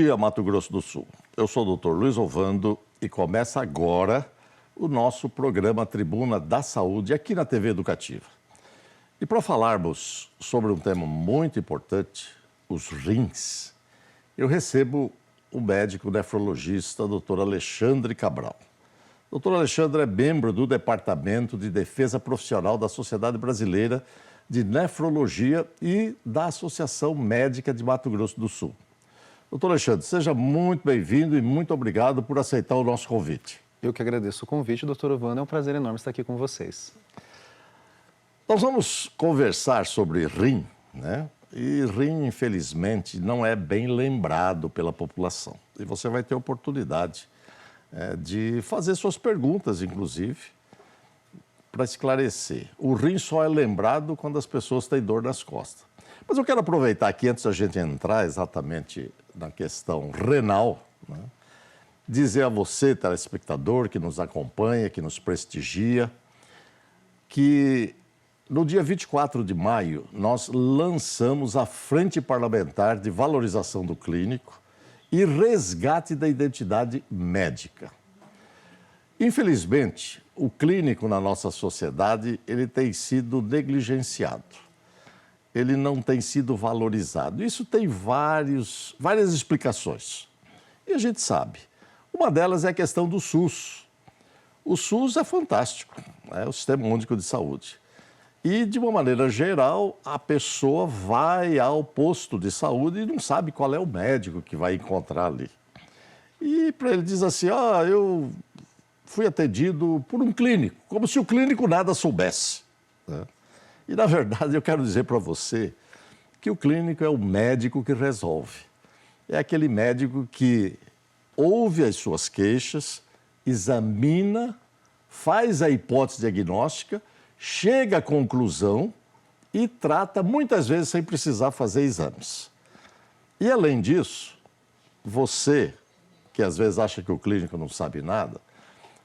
dia, Mato Grosso do Sul. Eu sou o Dr. Luiz Ovando e começa agora o nosso programa Tribuna da Saúde aqui na TV Educativa. E para falarmos sobre um tema muito importante, os rins, eu recebo o médico nefrologista, Dr. Alexandre Cabral. Dr. Alexandre é membro do Departamento de Defesa Profissional da Sociedade Brasileira de Nefrologia e da Associação Médica de Mato Grosso do Sul. Doutor Alexandre, seja muito bem-vindo e muito obrigado por aceitar o nosso convite. Eu que agradeço o convite, doutor Ovando. É um prazer enorme estar aqui com vocês. Nós vamos conversar sobre rim, né? E rim, infelizmente, não é bem lembrado pela população. E você vai ter oportunidade de fazer suas perguntas, inclusive, para esclarecer. O rim só é lembrado quando as pessoas têm dor nas costas. Mas eu quero aproveitar aqui, antes da gente entrar exatamente na questão renal, né, dizer a você, telespectador, que nos acompanha, que nos prestigia, que no dia 24 de maio nós lançamos a Frente Parlamentar de Valorização do Clínico e Resgate da Identidade Médica. Infelizmente, o clínico na nossa sociedade, ele tem sido negligenciado. Ele não tem sido valorizado. Isso tem várias explicações. E a gente sabe. Uma delas é a questão do SUS. O SUS é fantástico, é o Sistema Único de Saúde. E, de uma maneira geral, a pessoa vai ao posto de saúde e não sabe qual é o médico que vai encontrar ali. E para ele diz assim, eu fui atendido por um clínico, como se o clínico nada soubesse, né? E, na verdade, eu quero dizer para você que o clínico é o médico que resolve. É aquele médico que ouve as suas queixas, examina, faz a hipótese diagnóstica, chega à conclusão e trata, muitas vezes, sem precisar fazer exames. E, além disso, você, que às vezes acha que o clínico não sabe nada,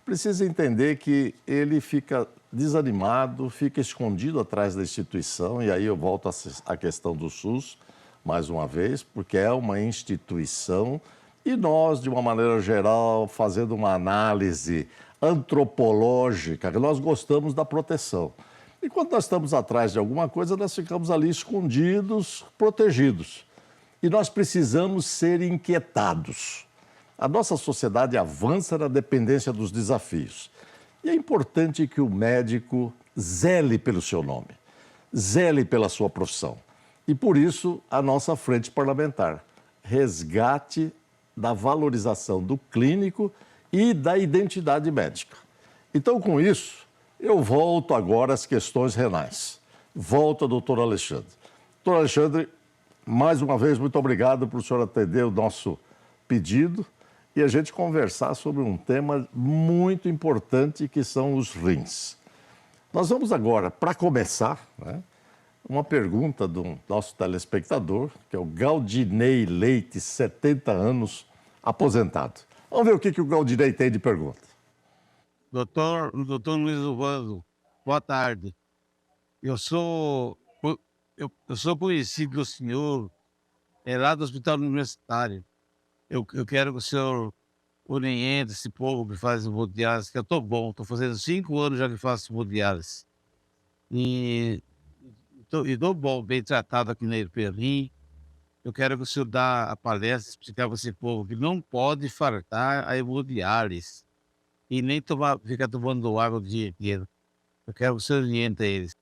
precisa entender que ele fica desanimado, fica escondido atrás da instituição, e aí eu volto à questão do SUS, mais uma vez, porque é uma instituição e nós, de uma maneira geral, fazendo uma análise antropológica, nós gostamos da proteção. E quando nós estamos atrás de alguma coisa, nós ficamos ali escondidos, protegidos. E nós precisamos ser inquietados. A nossa sociedade avança na dependência dos desafios. E é importante que o médico zele pelo seu nome, zele pela sua profissão. E por isso, a nossa frente parlamentar, resgate da valorização do clínico e da identidade médica. Então, com isso, eu volto agora às questões renais. Volto ao doutor Alexandre. Doutor Alexandre, mais uma vez, muito obrigado por o senhor atender o nosso pedido e a gente conversar sobre um tema muito importante que são os rins. Nós vamos agora, para começar, né, uma pergunta do nosso telespectador, que é o Galdinei Leite, 70 anos, aposentado. Vamos ver o que o Galdinei tem de pergunta. Doutor Luiz Ovando, boa tarde. Eu sou conhecido do senhor lá do Hospital Universitário. Eu quero que o senhor oriente esse povo que faz hemodiálise, que eu estou bom, estou fazendo 5 anos já que faço hemodiálise. E estou bom, bem tratado aqui na Irperim. Eu quero que o senhor dá a palestra, explicar para esse povo que não pode faltar a hemodiálise e nem ficar tomando água o dia inteiro. Eu quero que o senhor oriente eles.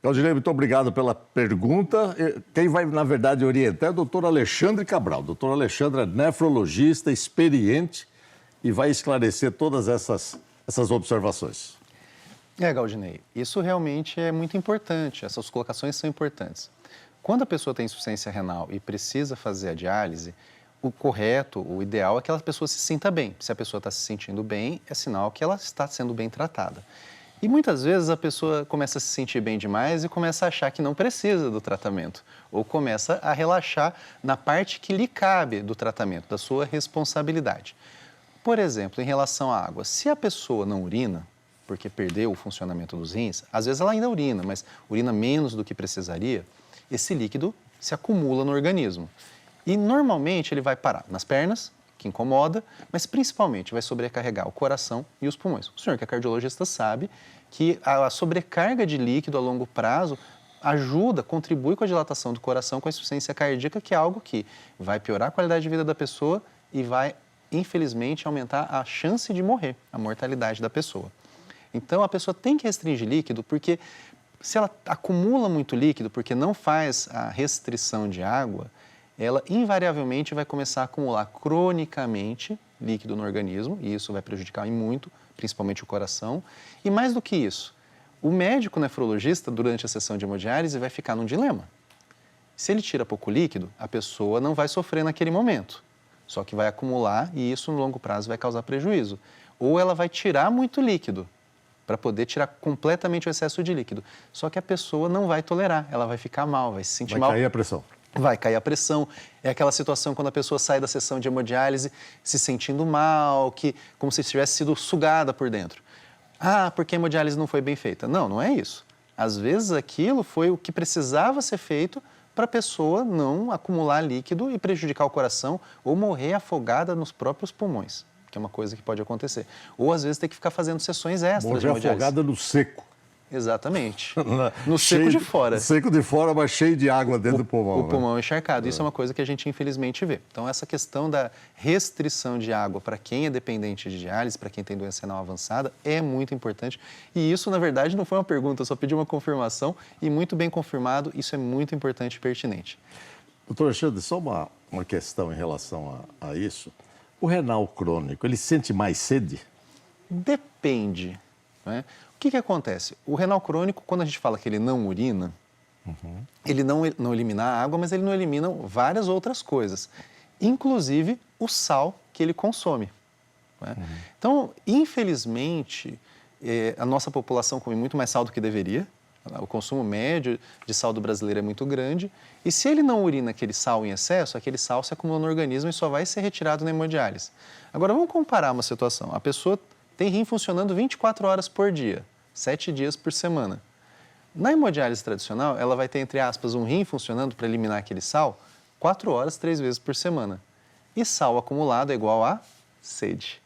Galdinei, muito obrigado pela pergunta. Quem vai, na verdade, orientar é o doutor Alexandre Cabral. O doutor Alexandre é nefrologista, experiente e vai esclarecer todas essas observações. Galdinei, isso realmente é muito importante, essas colocações são importantes. Quando a pessoa tem insuficiência renal e precisa fazer a diálise, o correto, o ideal é que a pessoa se sinta bem. Se a pessoa está se sentindo bem, é sinal que ela está sendo bem tratada. E muitas vezes a pessoa começa a se sentir bem demais e começa a achar que não precisa do tratamento. Ou começa a relaxar na parte que lhe cabe do tratamento, da sua responsabilidade. Por exemplo, em relação à água, se a pessoa não urina, porque perdeu o funcionamento dos rins, às vezes ela ainda urina, mas urina menos do que precisaria, esse líquido se acumula no organismo. E normalmente ele vai parar nas pernas, que incomoda, mas principalmente vai sobrecarregar o coração e os pulmões. O senhor que é cardiologista sabe que a sobrecarga de líquido a longo prazo ajuda, contribui com a dilatação do coração, com a insuficiência cardíaca, que é algo que vai piorar a qualidade de vida da pessoa e vai, infelizmente, aumentar a chance de morrer, a mortalidade da pessoa. Então, a pessoa tem que restringir líquido, porque se ela acumula muito líquido, porque não faz a restrição de água, ela invariavelmente vai começar a acumular cronicamente líquido no organismo, e isso vai prejudicar muito, principalmente o coração. E mais do que isso, o médico nefrologista, durante a sessão de hemodiálise, vai ficar num dilema. Se ele tira pouco líquido, a pessoa não vai sofrer naquele momento, só que vai acumular e isso no longo prazo vai causar prejuízo. Ou ela vai tirar muito líquido, para poder tirar completamente o excesso de líquido. Só que a pessoa não vai tolerar, ela vai ficar mal, vai se sentir mal. Vai cair a pressão. Vai cair a pressão. É aquela situação quando a pessoa sai da sessão de hemodiálise se sentindo mal, como se tivesse sido sugada por dentro. Ah, porque a hemodiálise não foi bem feita. Não, não é isso. Às vezes aquilo foi o que precisava ser feito para a pessoa não acumular líquido e prejudicar o coração ou morrer afogada nos próprios pulmões, que é uma coisa que pode acontecer. Ou às vezes ter que ficar fazendo sessões extras de Morrer hemodiálise. afogada no seco. Exatamente. No seco de fora. Seco de fora, mas cheio de água dentro do pulmão. O pulmão encharcado. Isso é uma coisa que a gente infelizmente vê. Então, essa questão da restrição de água para quem é dependente de diálise, para quem tem doença renal avançada, é muito importante. E isso, na verdade, não foi uma pergunta, eu só pedi uma confirmação e muito bem confirmado, isso é muito importante e pertinente. Doutor Alexandre, só uma questão em relação a isso. O renal crônico, ele sente mais sede? Depende, né? O que acontece? O renal crônico, quando a gente fala que ele não urina, ele não elimina a água, mas ele não elimina várias outras coisas, inclusive o sal que ele consome, né? Então, infelizmente, a nossa população come muito mais sal do que deveria. O consumo médio de sal do brasileiro é muito grande. E se ele não urina aquele sal em excesso, aquele sal se acumula no organismo e só vai ser retirado na hemodiálise. Agora, vamos comparar uma situação. A pessoa tem rim funcionando 24 horas por dia, 7 dias por semana. Na hemodiálise tradicional, ela vai ter, entre aspas, um rim funcionando para eliminar aquele sal 4 horas, 3 vezes por semana. E sal acumulado é igual a sede.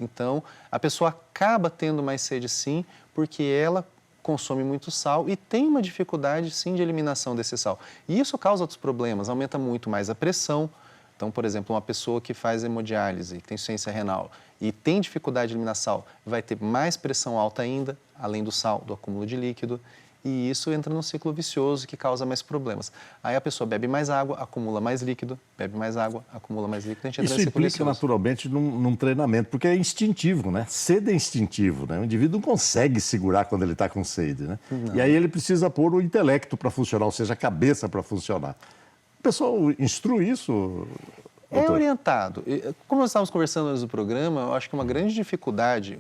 Então, a pessoa acaba tendo mais sede sim, porque ela consome muito sal e tem uma dificuldade sim de eliminação desse sal. E isso causa outros problemas, aumenta muito mais a pressão. Então, por exemplo, uma pessoa que faz hemodiálise, que tem insuficiência renal e tem dificuldade de eliminar sal, vai ter mais pressão alta ainda, além do sal, do acúmulo de líquido. E isso entra num ciclo vicioso que causa mais problemas. Aí a pessoa bebe mais água, acumula mais líquido, bebe mais água, acumula mais líquido. A gente entra Isso num ciclo implica vicioso. naturalmente num treinamento, porque é instintivo, né? Sede é instintivo, né? O indivíduo não consegue segurar quando ele está com sede, né? Não. E aí ele precisa pôr o intelecto para funcionar, ou seja, a cabeça para funcionar. O pessoal instrui isso, É doutor? orientado. Como nós estávamos conversando antes do programa, eu acho que uma grande dificuldade,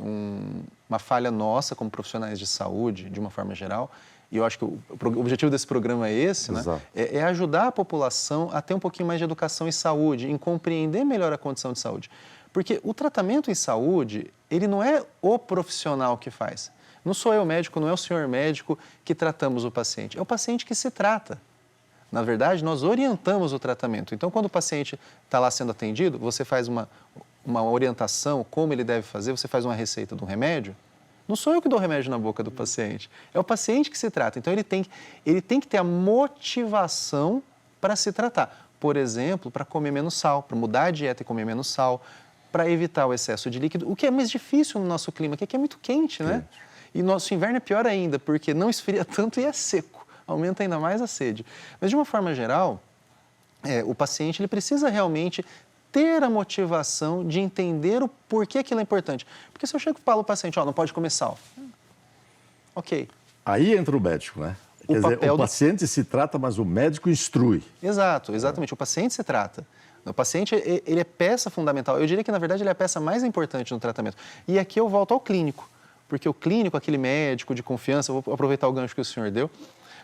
uma falha nossa como profissionais de saúde, de uma forma geral, e eu acho que o objetivo desse programa é esse, né? Exato. É ajudar a população a ter um pouquinho mais de educação em saúde, em compreender melhor a condição de saúde. Porque o tratamento em saúde, ele não é o profissional que faz. Não sou eu médico, não é o senhor médico que tratamos o paciente, é o paciente que se trata. Na verdade, nós orientamos o tratamento. Então, quando o paciente está lá sendo atendido, você faz uma orientação, como ele deve fazer, você faz uma receita de um remédio. Não sou eu que dou o remédio na boca do paciente, é o paciente que se trata. Então, ele tem que ter a motivação para se tratar. Por exemplo, para comer menos sal, para mudar a dieta e comer menos sal, para evitar o excesso de líquido, o que é mais difícil no nosso clima, que aqui é muito quente, né? E nosso inverno é pior ainda, porque não esfria tanto e é seco. Aumenta ainda mais a sede. Mas, de uma forma geral, o paciente ele precisa realmente ter a motivação de entender o porquê aquilo é importante. Porque se eu chego e falo ao paciente, não pode comer sal. Ok. Aí entra o médico, né? Quer dizer, o paciente se trata, mas o médico instrui. Exato, exatamente. O paciente se trata. O paciente, ele é peça fundamental. Eu diria que, na verdade, ele é a peça mais importante no tratamento. E aqui eu volto ao clínico. Porque o clínico, aquele médico de confiança, vou aproveitar o gancho que o senhor deu,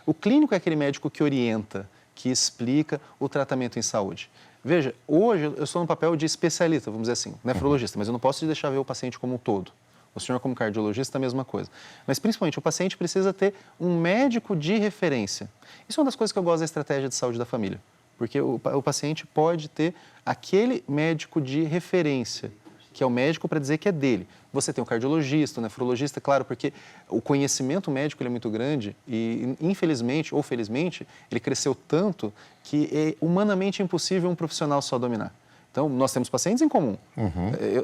o clínico é aquele médico que orienta, que explica o tratamento em saúde. Veja, hoje eu estou no papel de especialista, vamos dizer assim, nefrologista, mas eu não posso deixar ver o paciente como um todo. O senhor, como cardiologista, a mesma coisa. Mas, principalmente, o paciente precisa ter um médico de referência. Isso é uma das coisas que eu gosto da estratégia de saúde da família. porque o paciente pode ter aquele médico de referência, que é o médico para dizer que é dele. Você tem o cardiologista, o nefrologista, claro, porque o conhecimento médico ele é muito grande e, infelizmente ou felizmente, ele cresceu tanto que é humanamente impossível um profissional só dominar. Então, nós temos pacientes em comum.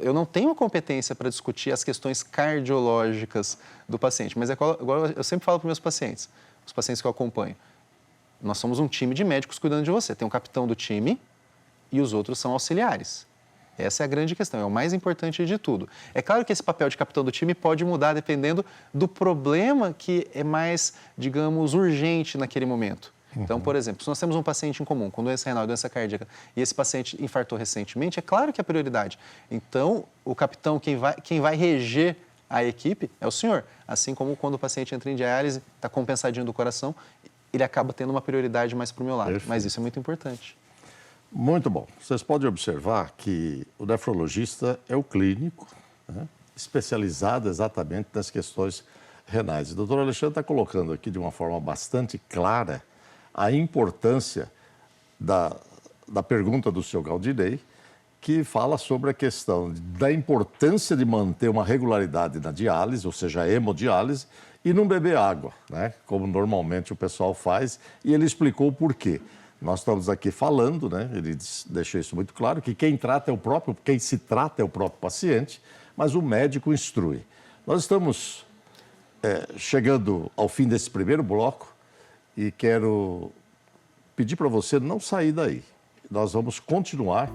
Eu não tenho a competência para discutir as questões cardiológicas do paciente, mas é igual eu sempre falo para os pacientes que eu acompanho. Nós somos um time de médicos cuidando de você. Tem um capitão do time e os outros são auxiliares. Essa é a grande questão, é o mais importante de tudo. É claro que esse papel de capitão do time pode mudar dependendo do problema que é mais, digamos, urgente naquele momento. Então, por exemplo, se nós temos um paciente em comum com doença renal e doença cardíaca e esse paciente infartou recentemente, é claro que é prioridade. Então, o capitão, quem vai reger a equipe é o senhor. Assim como quando o paciente entra em diálise, está compensadinho do coração, ele acaba tendo uma prioridade mais para o meu lado. Perfeito. Mas isso é muito importante. Muito bom. Vocês podem observar que o nefrologista é o clínico, né, especializado exatamente nas questões renais. O doutor Alexandre está colocando aqui de uma forma bastante clara a importância da pergunta do senhor Galdinei, que fala sobre a questão da importância de manter uma regularidade na diálise, ou seja, a hemodiálise, e não beber água, né, como normalmente o pessoal faz, e ele explicou o porquê. Nós estamos aqui falando, né, ele deixou isso muito claro, que quem se trata é o próprio paciente, mas o médico instrui. Nós estamos chegando ao fim desse primeiro bloco e quero pedir para você não sair daí. Nós vamos continuar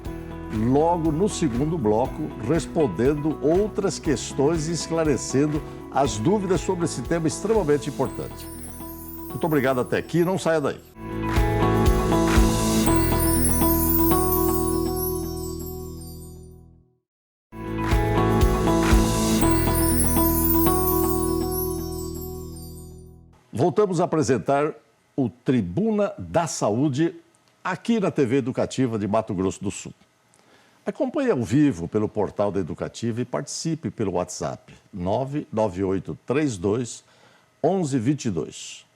logo no segundo bloco, respondendo outras questões e esclarecendo as dúvidas sobre esse tema extremamente importante. Muito obrigado até aqui, não saia daí. Voltamos a apresentar o Tribuna da Saúde aqui na TV Educativa de Mato Grosso do Sul. Acompanhe ao vivo pelo portal da Educativa e participe pelo WhatsApp 99832 1122.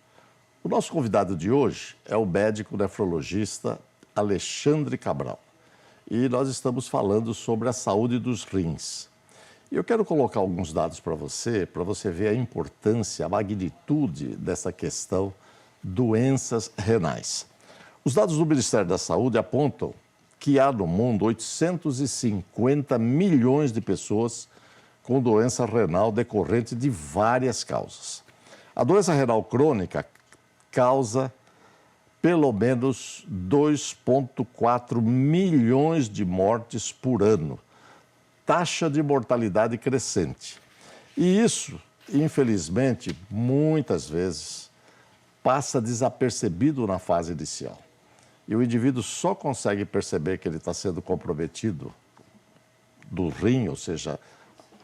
O nosso convidado de hoje é o médico nefrologista Alexandre Cabral. E nós estamos falando sobre a saúde dos rins. E eu quero colocar alguns dados para você ver a importância, a magnitude dessa questão doenças renais. Os dados do Ministério da Saúde apontam que há no mundo 850 milhões de pessoas com doença renal decorrente de várias causas. A doença renal crônica causa pelo menos 2,4 milhões de mortes por ano. Taxa de mortalidade crescente. E isso, infelizmente, muitas vezes passa desapercebido na fase inicial. E o indivíduo só consegue perceber que ele está sendo comprometido do rim, ou seja,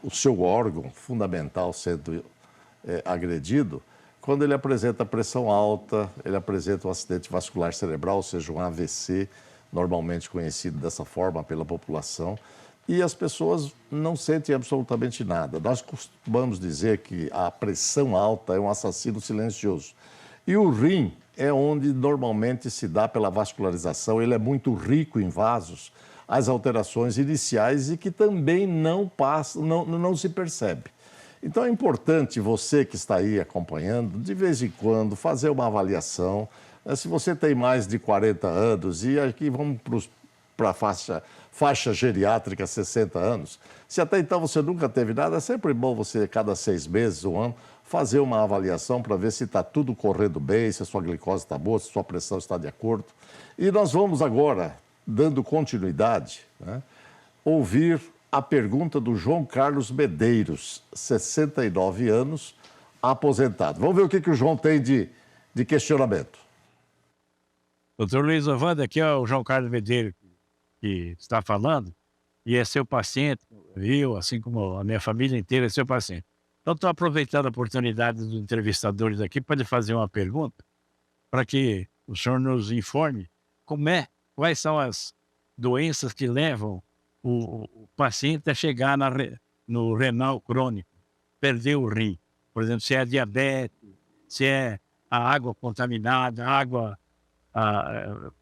o seu órgão fundamental sendo agredido, quando ele apresenta pressão alta, ele apresenta um acidente vascular cerebral, ou seja, um AVC, normalmente conhecido dessa forma pela população, e as pessoas não sentem absolutamente nada. Nós costumamos dizer que a pressão alta é um assassino silencioso. E o rim é onde normalmente se dá pela vascularização, ele é muito rico em vasos, as alterações iniciais e que também não se percebe. Então é importante você que está aí acompanhando, de vez em quando, fazer uma avaliação. Se você tem mais de 40 anos, e aqui vamos para a faixa geriátrica, 60 anos, se até então você nunca teve nada, é sempre bom você, cada 6 meses, um ano, fazer uma avaliação para ver se está tudo correndo bem, se a sua glicose está boa, se a sua pressão está de acordo. E nós vamos agora, dando continuidade, né, ouvir a pergunta do João Carlos Medeiros, 69 anos, aposentado. Vamos ver o que o João tem de questionamento. Doutor Luiz Ovando, aqui é o João Carlos Medeiros que está falando, e é seu paciente, eu, assim como a minha família inteira, é seu paciente. Então, estou aproveitando a oportunidade dos entrevistadores aqui para lhe fazer uma pergunta, para que o senhor nos informe quais são as doenças que levam o paciente a chegar no renal crônico, perder o rim. Por exemplo, se é diabetes, se é a água contaminada, água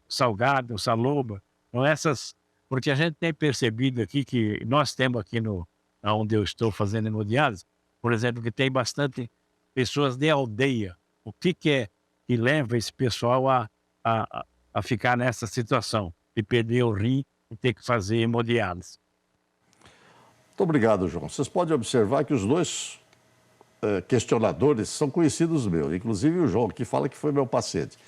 salgado, saloba, não essas, porque a gente tem percebido aqui que nós temos aqui no onde eu estou fazendo hemodiálise, por exemplo, que tem bastante pessoas de aldeia. O que que é que leva esse pessoal a ficar nessa situação de perder o rim e ter que fazer hemodiálise? Muito obrigado, João. Vocês podem observar que os dois questionadores são conhecidos meus, inclusive o João, que fala que foi meu paciente.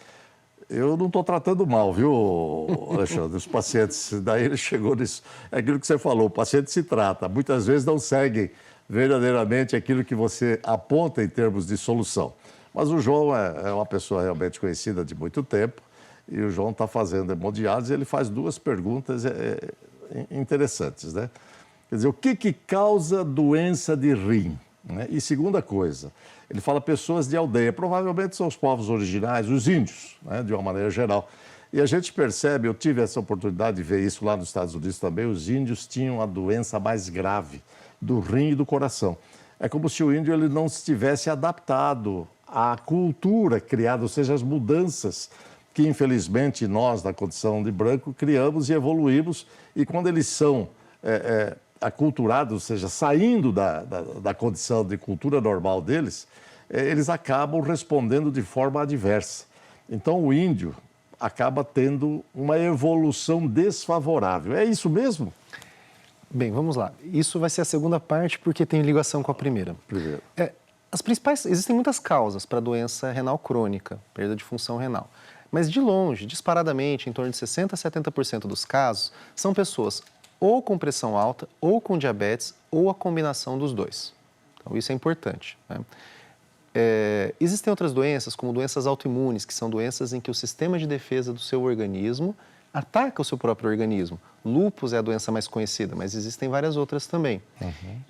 Eu não estou tratando mal, viu, Alexandre? Os pacientes, daí ele chegou nisso. É aquilo que você falou, o paciente se trata. Muitas vezes não seguem verdadeiramente aquilo que você aponta em termos de solução. Mas o João é uma pessoa realmente conhecida de muito tempo e o João está fazendo hemodiálise e ele faz duas perguntas interessantes, né? Quer dizer, o que causa doença de rim? Né? E segunda coisa, ele fala pessoas de aldeia, provavelmente são os povos originais, os índios, né? De uma maneira geral. E a gente percebe, eu tive essa oportunidade de ver isso lá nos Estados Unidos também, os índios tinham a doença mais grave do rim e do coração. É como se o índio ele não estivesse adaptado à cultura criada, ou seja, as mudanças que infelizmente nós, na condição de branco, criamos e evoluímos, e quando eles são aculturados, ou seja, saindo da condição de cultura normal deles, eles acabam respondendo de forma adversa. Então o índio acaba tendo uma evolução desfavorável. É isso mesmo? Bem, vamos lá. Isso vai ser a segunda parte porque tem ligação com a primeira. Primeiro. Existem muitas causas para doença renal crônica, perda de função renal. Mas de longe, disparadamente, em torno de 60% a 70% dos casos, são pessoas ou com pressão alta, ou com diabetes, ou a combinação dos dois. Então, isso é importante, né? Existem outras doenças, como doenças autoimunes, que são doenças em que o sistema de defesa do seu organismo ataca o seu próprio organismo. Lúpus é a doença mais conhecida, mas existem várias outras também.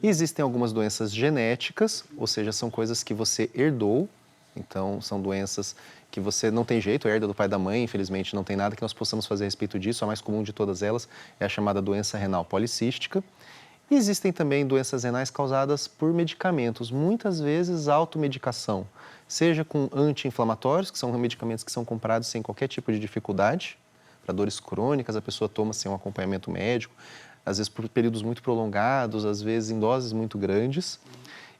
Existem algumas doenças genéticas, ou seja, são coisas que você herdou, então são doenças que você não tem jeito, herda do pai e da mãe, infelizmente não tem nada que nós possamos fazer a respeito disso, a mais comum de todas elas é a chamada doença renal policística. E existem também doenças renais causadas por medicamentos, muitas vezes automedicação, seja com anti-inflamatórios, que são medicamentos que são comprados sem qualquer tipo de dificuldade, para dores crônicas, a pessoa toma sem um acompanhamento médico, às vezes por períodos muito prolongados, às vezes em doses muito grandes,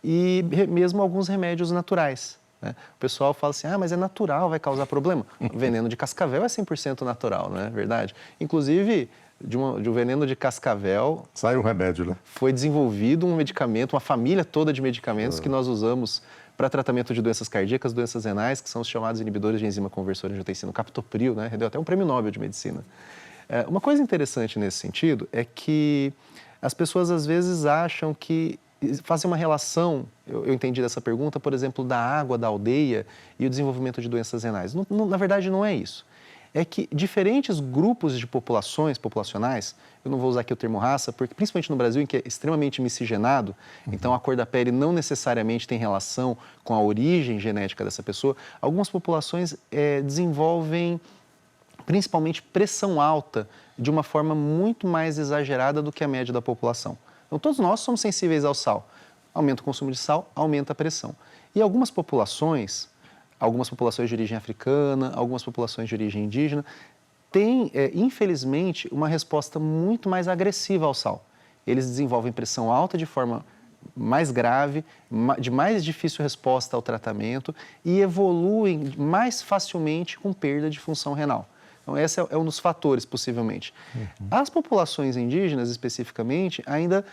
e mesmo alguns remédios naturais. O pessoal fala assim, mas é natural, vai causar problema. O veneno de cascavel é 100% natural, não é verdade? Inclusive, de um veneno de cascavel... Sai um remédio, né? Foi desenvolvido um medicamento, uma família toda de medicamentos que nós usamos para tratamento de doenças cardíacas, doenças renais, que são os chamados inibidores de enzima conversora de angiotensina, o captopril, né? Deu até um prêmio Nobel de Medicina. Uma coisa interessante nesse sentido é que as pessoas às vezes acham que fazem uma relação, eu entendi dessa pergunta, por exemplo, da água da aldeia e o desenvolvimento de doenças renais. Na verdade, não é isso. É que diferentes grupos de populacionais, eu não vou usar aqui o termo raça, porque principalmente no Brasil, em que é extremamente miscigenado, então a cor da pele não necessariamente tem relação com a origem genética dessa pessoa, algumas populações desenvolvem principalmente pressão alta de uma forma muito mais exagerada do que a média da população. Então, todos nós somos sensíveis ao sal. Aumenta o consumo de sal, aumenta a pressão. E algumas populações de origem africana, algumas populações de origem indígena, têm, infelizmente, uma resposta muito mais agressiva ao sal. Eles desenvolvem pressão alta de forma mais grave, de mais difícil resposta ao tratamento e evoluem mais facilmente com perda de função renal. Então, esse é um dos fatores, possivelmente. As populações indígenas, especificamente, ainda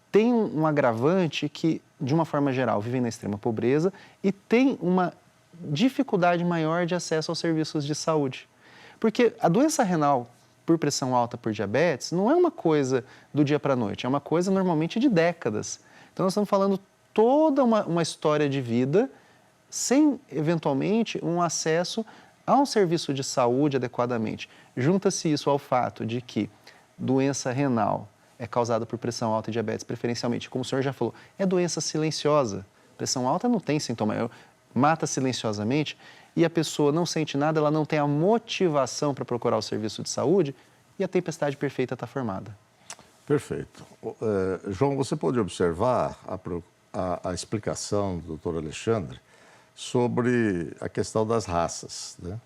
têm um agravante que, de uma forma geral, vivem na extrema pobreza e têm uma dificuldade maior de acesso aos serviços de saúde. Porque a doença renal por pressão alta, por diabetes, não é uma coisa do dia para a noite, é uma coisa normalmente de décadas. Então, nós estamos falando toda uma história de vida sem, eventualmente, um acesso a um serviço de saúde adequadamente. Junta-se isso ao fato de que doença renal é causada por pressão alta e diabetes, preferencialmente, como o senhor já falou, é doença silenciosa. Pressão alta não tem sintoma, mata silenciosamente e a pessoa não sente nada, ela não tem a motivação para procurar o serviço de saúde e a tempestade perfeita está formada. Perfeito. João, você pode observar a explicação do Dr. Alexandre sobre a questão das raças, né?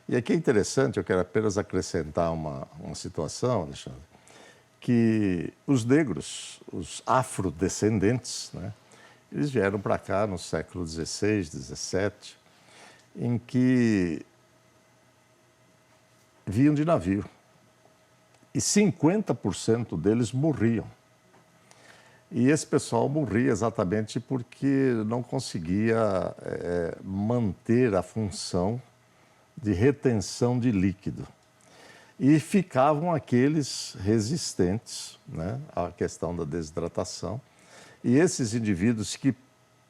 E aqui é interessante, eu quero apenas acrescentar uma situação, Alexandre, que os negros, os afrodescendentes, né, eles vieram para cá no século XVI, XVII, em que vinham de navio. E 50% deles morriam. E esse pessoal morria exatamente porque não conseguia manter a função de retenção de líquido. E ficavam aqueles resistentes, né, à questão da desidratação. E esses indivíduos que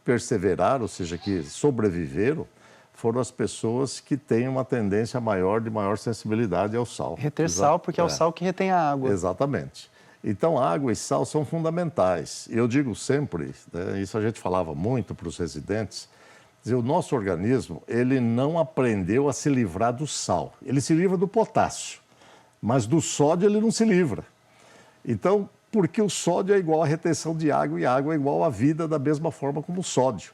perseveraram, ou seja, que sobreviveram, foram as pessoas que têm uma tendência maior, de maior sensibilidade ao sal. Reter sal, porque é o sal que retém a água. Exatamente. Então, água e sal são fundamentais. Eu digo sempre, né, isso a gente falava muito para os residentes, dizer, o nosso organismo, ele não aprendeu a se livrar do sal. Ele se livra do potássio, mas do sódio ele não se livra. Então, porque o sódio é igual à retenção de água e a água é igual à vida da mesma forma como o sódio.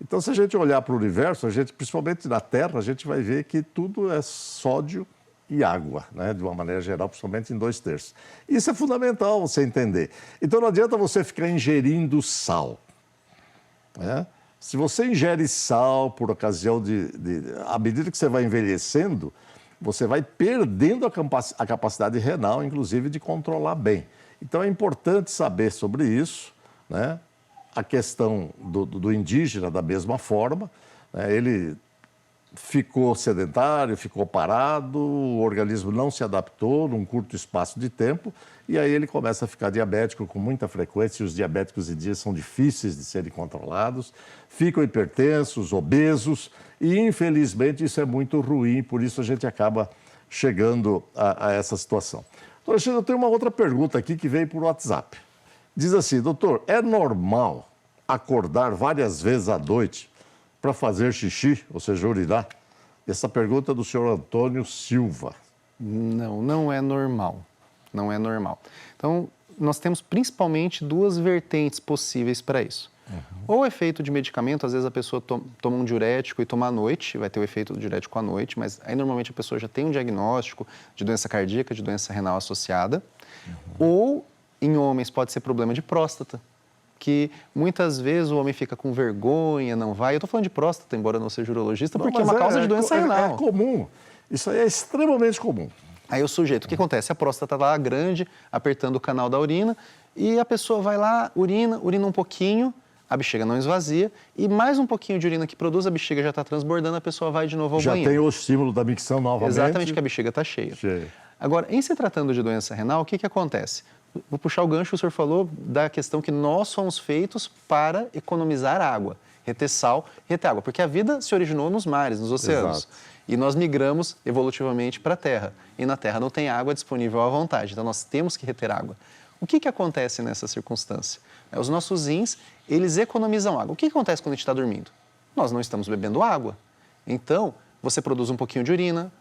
Então, se a gente olhar para o universo, a gente, principalmente na Terra, a gente vai ver que tudo é sódio e água, né? De uma maneira geral, principalmente em 2/3. Isso é fundamental você entender. Então, não adianta você ficar ingerindo sal, né? Se você ingere sal por ocasião à medida que você vai envelhecendo, você vai perdendo a capacidade renal, inclusive, de controlar bem. Então, é importante saber sobre isso, né? A questão do indígena, da mesma forma, né? Ele ficou sedentário, ficou parado, o organismo não se adaptou num curto espaço de tempo e aí ele começa a ficar diabético com muita frequência. E os diabéticos em dia são difíceis de serem controlados, ficam hipertensos, obesos e, infelizmente, isso é muito ruim, por isso a gente acaba chegando a essa situação. Doutor Alexandre, eu tenho uma outra pergunta aqui que veio por WhatsApp. Diz assim, doutor, é normal acordar várias vezes à noite para fazer xixi, ou seja, urinar? Essa pergunta é do senhor Antônio Silva. Não, não é normal. Não é normal. Então, nós temos principalmente duas vertentes possíveis para isso. Ou o efeito de medicamento, às vezes a pessoa toma um diurético e toma à noite, vai ter o efeito do diurético à noite, mas aí normalmente a pessoa já tem um diagnóstico de doença cardíaca, de doença renal associada. Ou, em homens, pode ser problema de próstata, que muitas vezes o homem fica com vergonha, não vai. Eu estou falando de próstata, embora eu não seja urologista, porque é uma causa de doença renal. É comum. Isso aí é extremamente comum. Aí o sujeito, o que acontece? A próstata está lá grande, apertando o canal da urina, e a pessoa vai lá, urina um pouquinho, a bexiga não esvazia, e mais um pouquinho de urina que produz, a bexiga já está transbordando, a pessoa vai de novo ao banheiro. Já tem o estímulo da micção novamente. Exatamente, que a bexiga está cheia. Agora, em se tratando de doença renal, o que acontece? Vou puxar o gancho, o senhor falou da questão que nós somos feitos para economizar água, reter sal, reter água, porque a vida se originou nos mares, nos oceanos. Exato. E nós migramos evolutivamente para a Terra. E na Terra não tem água disponível à vontade, então nós temos que reter água. O que acontece nessa circunstância? Os nossos rins, eles economizam água. O que acontece quando a gente está dormindo? Nós não estamos bebendo água. Então, você produz um pouquinho de urina,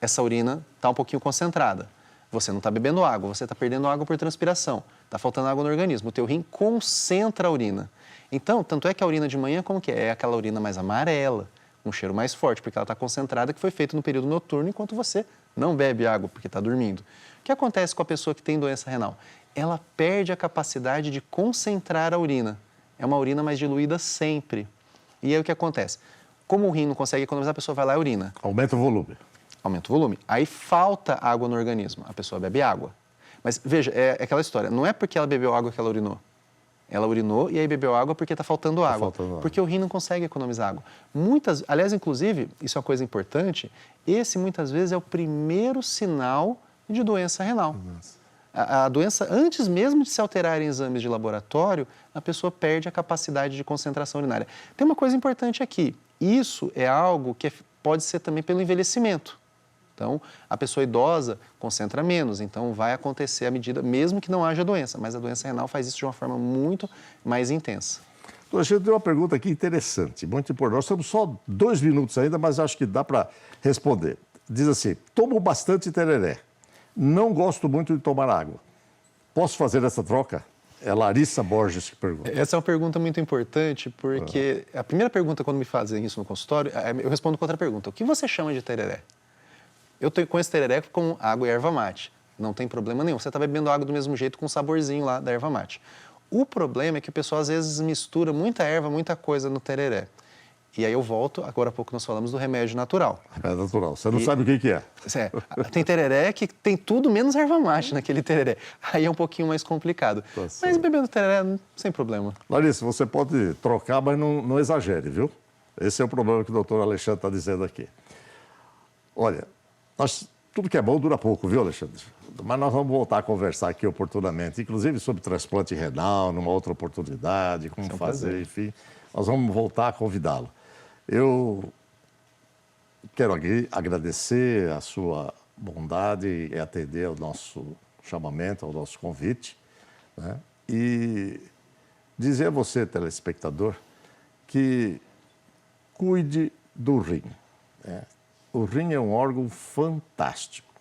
essa urina está um pouquinho concentrada. Você não está bebendo água, você está perdendo água por transpiração. Está faltando água no organismo. O teu rim concentra a urina. Então, tanto é que a urina de manhã, como que é? É aquela urina mais amarela, um cheiro mais forte, porque ela está concentrada, que foi feita no período noturno, enquanto você não bebe água, porque está dormindo. O que acontece com a pessoa que tem doença renal? Ela perde a capacidade de concentrar a urina. É uma urina mais diluída sempre. E aí o que acontece? Como o rim não consegue economizar, a pessoa vai lá e urina. Aumenta o volume. Aumenta o volume. Aí falta água no organismo, a pessoa bebe água. Mas veja, é aquela história, não é porque ela bebeu água que ela urinou. Ela urinou e aí bebeu água porque está faltando água. Porque o rim não consegue economizar água. Aliás, inclusive, isso é uma coisa importante, esse muitas vezes é o primeiro sinal de doença renal. A doença, antes mesmo de se alterarem exames de laboratório, a pessoa perde a capacidade de concentração urinária. Tem uma coisa importante aqui, isso é algo que pode ser também pelo envelhecimento. Então, a pessoa idosa concentra menos, então vai acontecer à medida, mesmo que não haja doença, mas a doença renal faz isso de uma forma muito mais intensa. Doutor Alexandre, tem uma pergunta aqui interessante, muito importante. Nós temos só 2 minutos ainda, mas acho que dá para responder. Diz assim, tomo bastante tereré, não gosto muito de tomar água. Posso fazer essa troca? É Larissa Borges que pergunta. Essa é uma pergunta muito importante, porque a primeira pergunta, quando me fazem isso no consultório, eu respondo com outra pergunta. O que você chama de tereré? Eu tô com esse tereré com água e erva mate. Não tem problema nenhum. Você está bebendo água do mesmo jeito com o saborzinho lá da erva mate. O problema é que o pessoal às vezes mistura muita erva, muita coisa no tereré. E aí eu volto, agora há pouco nós falamos do remédio natural. É natural. Você não sabe o que é. Tem tereré que tem tudo menos erva mate naquele tereré. Aí é um pouquinho mais complicado. Tá Mas certo. bebendo tereré, sem problema. Larissa, você pode trocar, mas não exagere, viu? Esse é o problema que o doutor Alexandre está dizendo aqui. Olha, tudo que é bom dura pouco, viu, Alexandre? Mas nós vamos voltar a conversar aqui oportunamente, inclusive sobre transplante renal, numa outra oportunidade, como fazer, prazer. enfim. Nós vamos voltar a convidá-lo. Eu quero aqui agradecer a sua bondade em atender ao nosso chamamento, ao nosso convite, né? E dizer a você, telespectador, que cuide do rim, né? O rim é um órgão fantástico.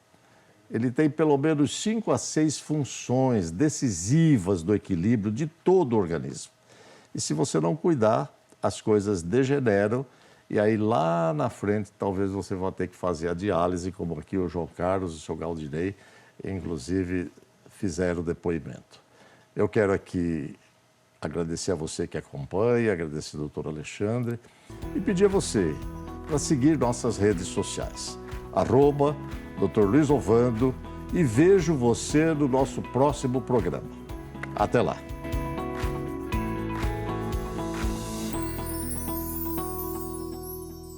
Ele tem pelo menos 5 a 6 funções decisivas do equilíbrio de todo o organismo. E se você não cuidar, as coisas degeneram e aí lá na frente talvez você vá ter que fazer a diálise, como aqui o João Carlos e o seu Galdinei, inclusive, fizeram o depoimento. Eu quero aqui agradecer a você que acompanha, agradecer ao doutor Alexandre e pedir a você para seguir nossas redes sociais, @Dr. Luiz Ovando, e vejo você no nosso próximo programa. Até lá!